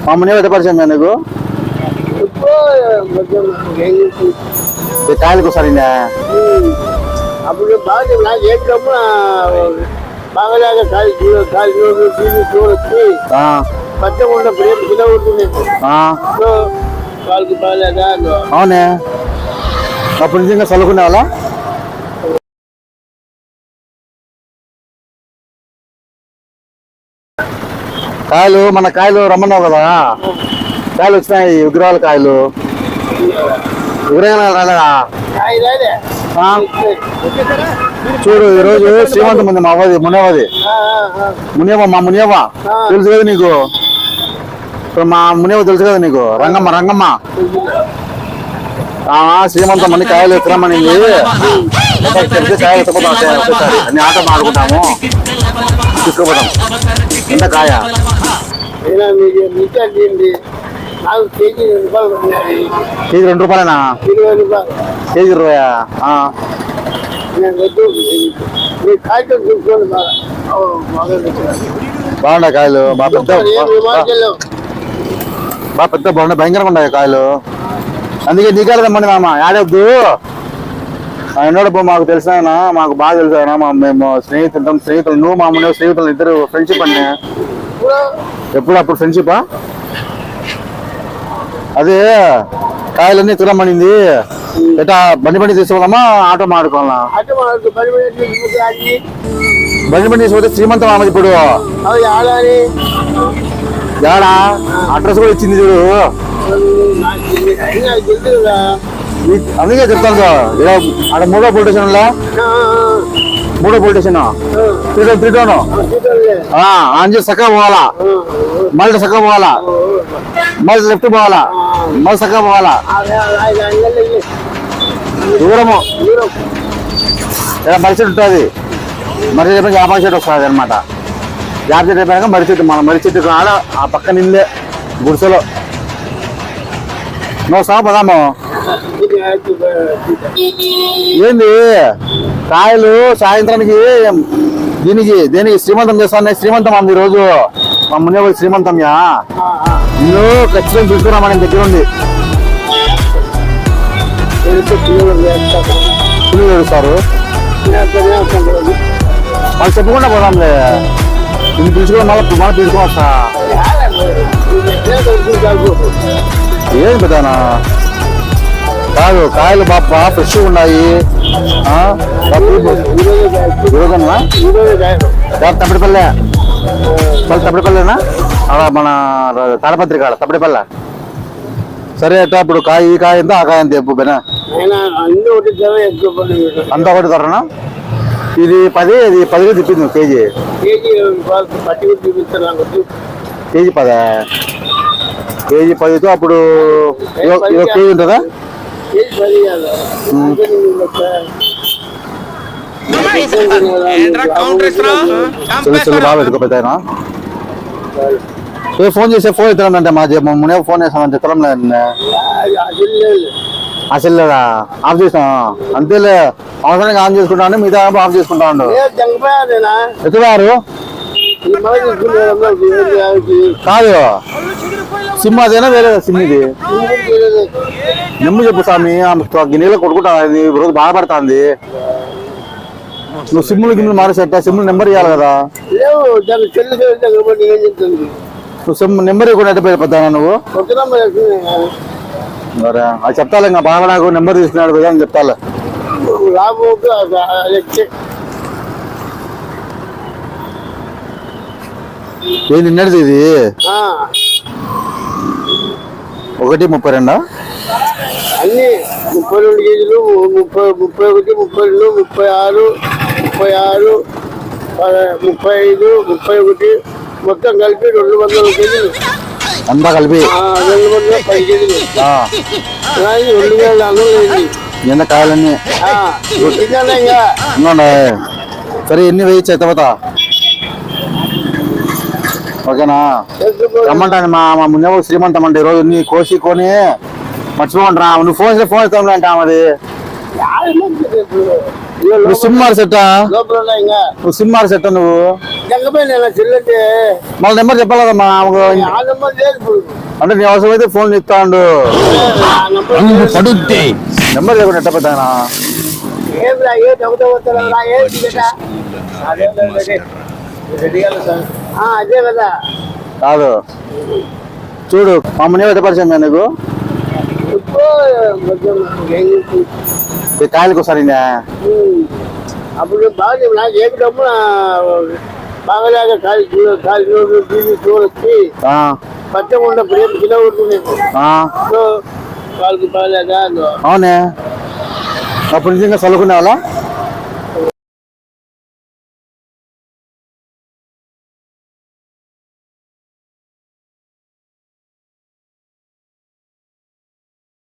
మా మునియవ ఎంత పరిచయం నీకు కాయలకు సరైన అప్పుడు బాగా నాకు ఏమిటప్పుడు బాగాలాగా చూడొచ్చి పచ్చగా ఉన్న ప్రేమ కింద ఉంటుంది వాళ్ళకి బాగాలేదా అవునే అప్పుడు నిజంగా చదువుకునే వాళ్ళ కాయలు మన కాయలు రమ్మన్నావు కదా కాయలు వచ్చినాయి విగ్రహాల కాయలు విగ్రహాలు రాలేదా చూడు ఈరోజు శ్రీమంతం ఉంది మా అవ్వది మునియవది మా మునియవ తెలుసు కదా నీకు ఇప్పుడు మా మునియవ తెలుసు కదా నీకు రంగమ్మ శ్రీమంతం అన్ని కాయలు ఎత్తరమనింది కాయలు ఎత్తపోతాం ఒకసారి అన్ని ఆట ఆడుకుంటాము తీసుకుపోతాం ఎంత కాయ కేజీ ₹2 కేజీ 20 బాగుంటాయి కాయలు బాగా పెద్ద బాగుంటాయి భయంకరంగా ఉన్నాయి కాయలు అందుకే నీకాయలు తెమ్మండి మామ ఆడవద్దు ఎన్నోడు మాకు తెలిసిన మాకు బాగా తెలుసు మేము స్నేహితులు నువ్వు మా ముందు స్నేహితులు ఇద్దరు ఫ్రెండ్షిప్ అండి ఎప్పుడు అప్పుడు ఫ్రెండ్షిపా అదే కాయలన్నీ తిరమ్మనింది ఎట్టా బండి తీసుకోవాలమ్మా ఆటో మాడుకోవాలా బండి తీసుకుంటే శ్రీమంతం ఆమె ఇప్పుడు ఏడా అడ్రస్ కూడా ఇచ్చింది చూడు అందుకే చెప్తాను అక్కడ మూడో police station three town Anji చక్కగా పోవాలా మళ్ళీ చక్కగా పోవాలా మళ్ళీ లెఫ్ట్ పోవాలా మళ్ళీ చక్కగా పోవాలా దూరము మర్రి చెట్టు ఉంటుంది మర్రి చెట్టు యాభై చెట్టు వస్తుంది అనమాట యాభై చెట్టు అయిపోయాక మర్రి చెట్టు మన మర్రి చెట్టు ఆడ ఆ పక్క నిందే గుడిసెలో నువ్వు సా పదాము ఏంది కాయలు సాయంత్రానికి దేనికి శ్రీమంతం చేస్తాను శ్రీమంతం అంది ఈరోజు మా మునియవ శ్రీమంతంయా నువ్వు ఖచ్చితంగా చూసుకున్నామని దగ్గర ఉంది పిల్లలు ఏడుస్తారు వాళ్ళు చెప్పకుండా పోదాంలే నేను పిలుచుకుని మళ్ళీ పిలుచుకుని వస్తా ఏది పెద్దనా కాదు కాయలు బాగా ఫ్రెష్గా ఉన్నాయి తప్పటిపల్లె తప్పటిపల్లెనా అలా మన తాడపత్రి కాడ తప్పటిపల్లె సరే అట్టా ఇప్పుడు ఈ కాయ ఎంత ఆ కాయ ఎంత చెప్పు బెనా అంతా ఒకటి ధరనా ఇది 10 ఇది 10 తిప్పింది కేజీ కేజీ 10 కేజీ 10తో అప్పుడు కేజీ ఉంటుందా బాగా ఎత్తుకోపోతాయినా ఫోన్ చేస్తే ఫోన్ ఎత్తానంటే మా మునే ఫోన్ చేస్తామని చెప్తాం అసలు లేదా ఆఫ్ చేసాం అంతేలే అవసరానికి ఆన్ చేసుకుంటాను మిగతా ఆఫ్ చేసుకుంటా ఉండు ఎత్తున్నారు కాదు సిమ్ అదేనా వేరే సిమ్ ఇది నెమ్ము చెప్పు స్వామి గిన్నెలో కొట్టుకుంటా రోజు బాధపడుతుంది నువ్వు సిమ్లు మారేసేట సిమ్లు నెంబర్ ఇవ్వాలి కదా నువ్వు సిమ్ నెంబర్ ఇవ్వకుండా ఎట్ట పెడతానా నువ్వు మరి అది చెప్తాలే ఇంకా బాగా నాకు నెంబర్ తీసుకున్నాడు కదా అని చెప్తాలే ఏది నిన్నది ఇది 1.32 అన్ని 32 కేజీలు 31, 32, 36, 35, 31 మొత్తం కలిపి 200 కేజీలు అంతా కలిపి 210 కేజీలు 2000 ఎంత కాయాలన్నీ సరే ఎన్ని వేయచ్చు ఎత్తపోతా ఓకేనా రమ్మంటాను మా మున్నే శ్రీమంతం అంటే ఈరోజు నీ కోసి కొని మర్చిపోండి రా నువ్వు ఫోన్ ఇస్తాను అంటే అది నువ్వు సిమ్ మారి సెట్టా లోపల ఉన్నాయి ఇంకా నువ్వు సిమ్ మారి సెట్టా నువ్వు జగ్గపోయినా చెల్లంటే మళ్ళీ నెంబర్ చెప్పాలి కదమ్మా ఆ నెంబర్ లేదు ఇప్పుడు. అంటే నీ అవసరం అయితే ఫోన్ ఇస్తాడు ఆ నెంబర్ లేదు. నెంబర్ లేకుండా ఎట్ట పెద్ద ఏం రా, ఏ దొంగతో వస్తారా, ఏం టికెటా? అదే కదా కాదు చూడు మా అమ్మని ఎట్ట పరిచయం నీకు ఇప్పుడు కొంచెం ఈ కాయలకు ఒకసారి అప్పుడు బాగా నాకు ఏమి డబ్బు బాగాలేక కాలి నోట్లు తీసి చూడొచ్చి పచ్చగా ఉన్న ప్రేమ కిలో ఉంటున్నాను కాలుకి బాగాలేక అవునే అప్పుడు నిజంగా చదువుకునే వాళ్ళ